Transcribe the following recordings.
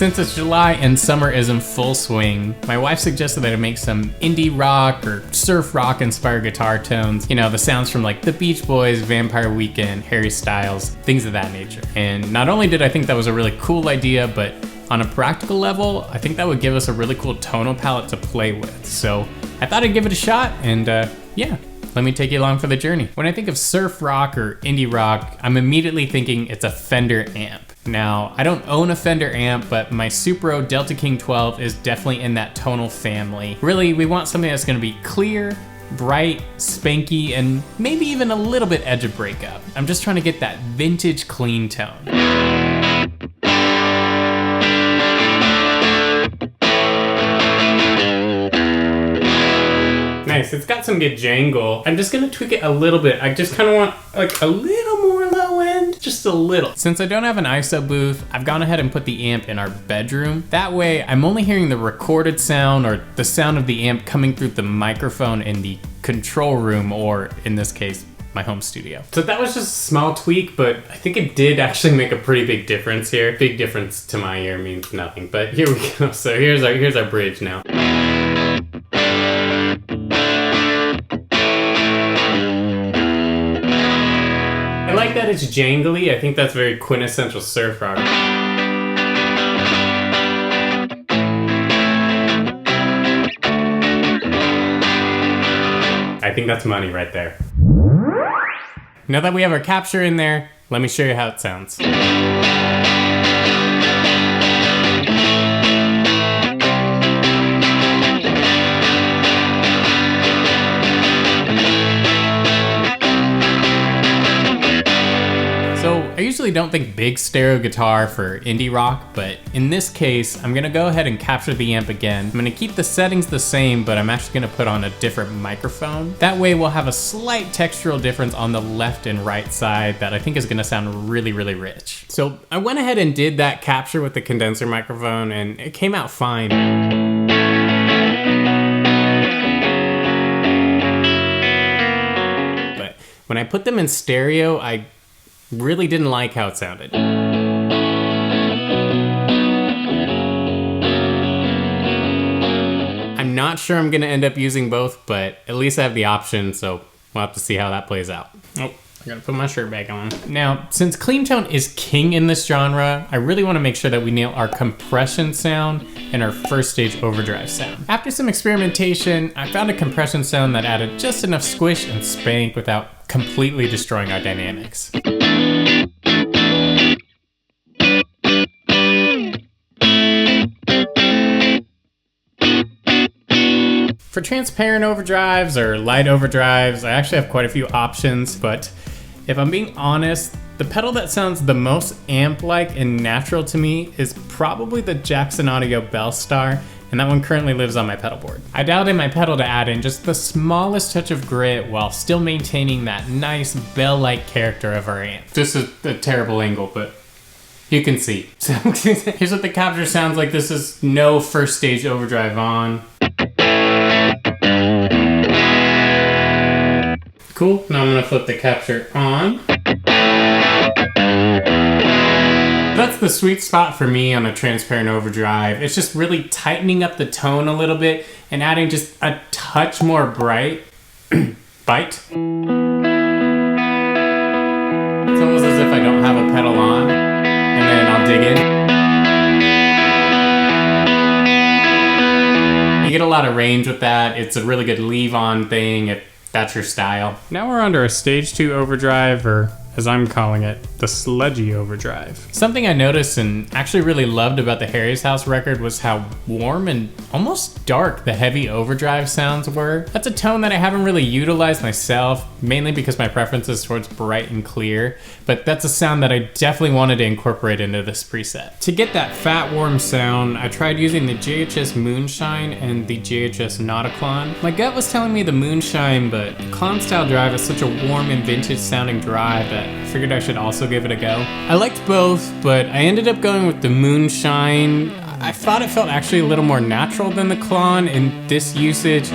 Since it's July and summer is in full swing, my wife suggested that I make some indie rock or surf rock inspired guitar tones. You know, the sounds from like the Beach Boys, Vampire Weekend, Harry Styles, things of that nature. And not only did I think that was a really cool idea, but on a practical level, I think that would give us a really cool tonal palette to play with. So I thought I'd give it a shot, and yeah, let me take you along for the journey. When I think of surf rock or indie rock, I'm immediately thinking it's a Fender amp. Now, I don't own a Fender amp, but my Supro Delta King 12 is definitely in that tonal family. Really, we want something that's gonna be clear, bright, spanky, and maybe even a little bit edge of breakup. I'm just trying to get that vintage clean tone. Nice, it's got some good jangle. I'm just gonna tweak it a little bit. I just kind of want like a little more low end, just a little. Since I don't have an ISO booth, I've gone ahead and put the amp in our bedroom. That way, I'm only hearing the recorded sound or the sound of the amp coming through the microphone in the control room, or in this case, my home studio. So that was just a small tweak, but I think it did actually make a pretty big difference here. Big difference to my ear means nothing, but here we go. So here's our bridge now. I like that it's jangly. I think that's very quintessential surf rock. I think that's money right there. Now that we have our capture in there, let me show you how it sounds. So I usually don't think big stereo guitar for indie rock, but in this case, I'm gonna go ahead and capture the amp again. I'm gonna keep the settings the same, but I'm actually gonna put on a different microphone. That way we'll have a slight textural difference on the left and right side that I think is gonna sound really, really rich. So I went ahead and did that capture with the condenser microphone, and it came out fine. But when I put them in stereo, I really didn't like how it sounded. I'm not sure I'm gonna end up using both, but at least I have the option, so we'll have to see how that plays out. Oh, I gotta put my shirt back on. Now, since clean tone is king in this genre, I really wanna make sure that we nail our compression sound and our first stage overdrive sound. After some experimentation, I found a compression sound that added just enough squish and spank without completely destroying our dynamics. For transparent overdrives or light overdrives, I actually have quite a few options, but if I'm being honest, the pedal that sounds the most amp-like and natural to me is probably the Jackson Audio Belle Starr, and that one currently lives on my pedal board. I dialed in my pedal to add in just the smallest touch of grit while still maintaining that nice bell-like character of our amp. This is a terrible angle, but you can see. So here's what the capture sounds like. This is no first stage overdrive on. Cool, now I'm gonna flip the capture on. That's the sweet spot for me on a transparent overdrive. It's just really tightening up the tone a little bit and adding just a touch more bite. It's almost as if I don't have a pedal on, and then I'll dig in. You get a lot of range with that. It's a really good leave-on thing if that's your style. Now we're under a stage 2 overdrive, or as I'm calling it, the Sludgy overdrive. Something I noticed and actually really loved about the Harry's House record was how warm and almost dark the heavy overdrive sounds were. That's a tone that I haven't really utilized myself, mainly because my preference is towards bright and clear, but that's a sound that I definitely wanted to incorporate into this preset. To get that fat, warm sound, I tried using the JHS Moonshine and the JHS Nauticlon. My gut was telling me the Moonshine, but the Clon style drive is such a warm and vintage sounding drive that I figured I should also give it a go. I liked both, but I ended up going with the Moonshine. I thought it felt actually a little more natural than the Clon in this usage.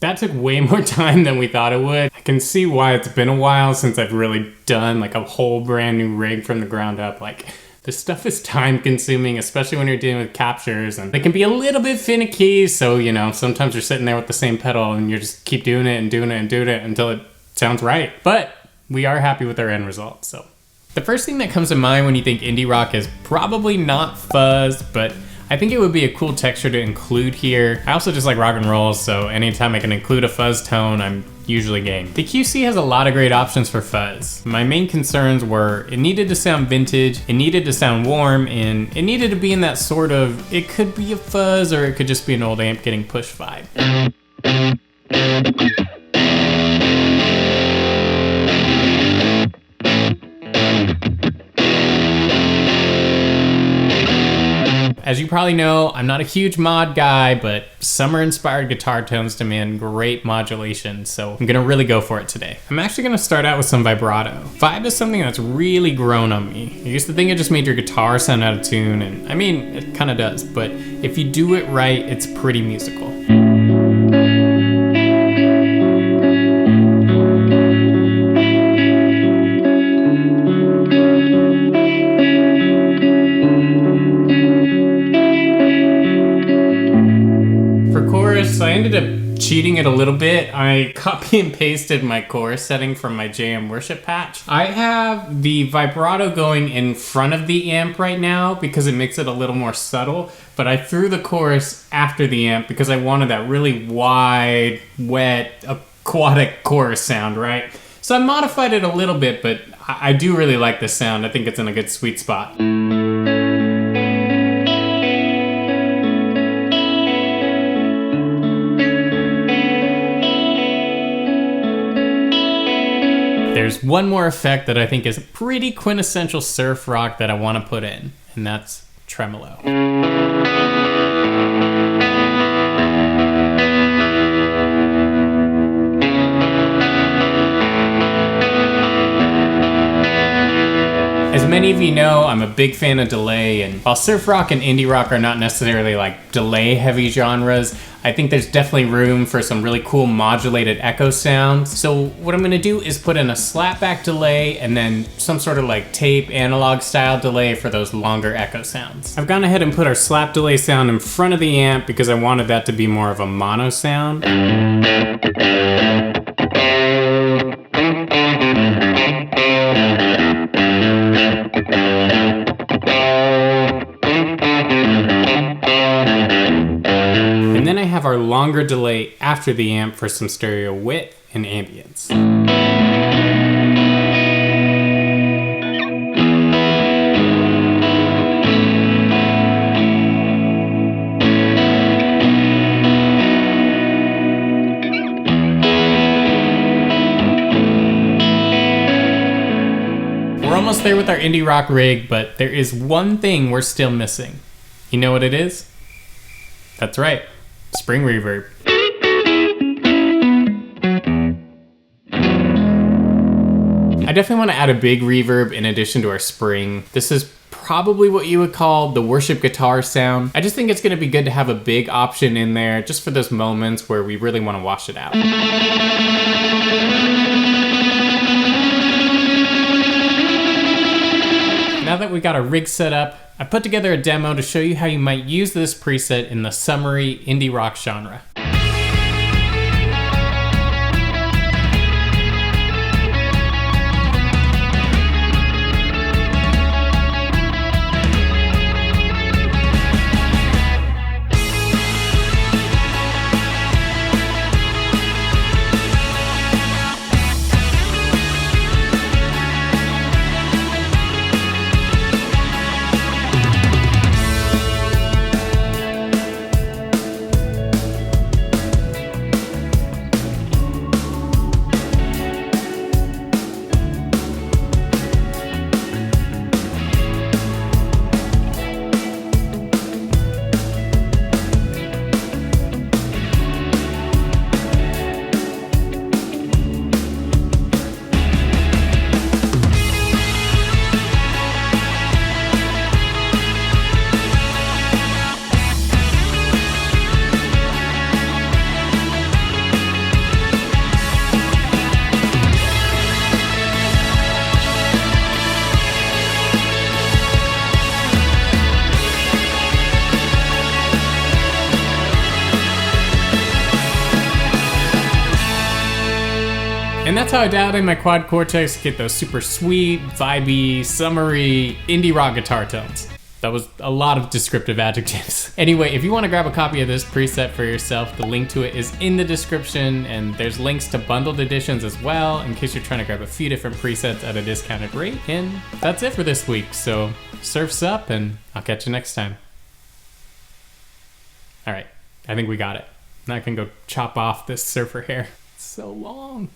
That took way more time than we thought it would. I can see why it's been a while since I've really done like a whole brand new rig from the ground up. Like, this stuff is time consuming, especially when you're dealing with captures, and they can be a little bit finicky. So, you know, sometimes you're sitting there with the same pedal and you just keep doing it and doing it and doing it until it sounds right. But we are happy with our end result, so. The first thing that comes to mind when you think indie rock is probably not fuzz, but I think it would be a cool texture to include here. I also just like rock and roll, so anytime I can include a fuzz tone, I'm usually game. The QC has a lot of great options for fuzz. My main concerns were it needed to sound vintage, it needed to sound warm, and it needed to be in that sort of, it could be a fuzz or it could just be an old amp getting pushed vibe. As you probably know, I'm not a huge mod guy, but summer-inspired guitar tones demand great modulation, so I'm gonna really go for it today. I'm actually gonna start out with some vibrato. Vibe is something that's really grown on me. I used to think it just made your guitar sound out of tune, and I mean, it kinda does, but if you do it right, it's pretty musical. I ended up cheating it a little bit. I copy and pasted my chorus setting from my JM Worship patch. I have the vibrato going in front of the amp right now because it makes it a little more subtle, but I threw the chorus after the amp because I wanted that really wide, wet, aquatic chorus sound, right? So I modified it a little bit, but I do really like this sound. I think it's in a good sweet spot. There's one more effect that I think is pretty quintessential surf rock that I want to put in, and that's tremolo. As many of you know, I'm a big fan of delay, and while surf rock and indie rock are not necessarily like delay heavy genres, I think there's definitely room for some really cool modulated echo sounds. So what I'm gonna do is put in a slapback delay and then some sort of like tape analog style delay for those longer echo sounds. I've gone ahead and put our slap delay sound in front of the amp because I wanted that to be more of a mono sound. And then I have our longer delay after the amp for some stereo width and ambience. We're almost there with our indie rock rig, but there is one thing we're still missing. You know what it is? That's right. Spring reverb. I definitely want to add a big reverb in addition to our spring. This is probably what you would call the worship guitar sound. I just think it's going to be good to have a big option in there just for those moments where we really want to wash it out. Now that we got our rig set up, I put together a demo to show you how you might use this preset in the summery indie rock genre. And that's how I dialed in my Quad Cortex to get those super sweet, vibey, summery, indie rock guitar tones. That was a lot of descriptive adjectives. Anyway, if you want to grab a copy of this preset for yourself, the link to it is in the description, and there's links to bundled editions as well in case you're trying to grab a few different presets at a discounted rate. And that's it for this week, so surf's up, and I'll catch you next time. All right, I think we got it. Now I can go chop off this surfer hair. It's so long.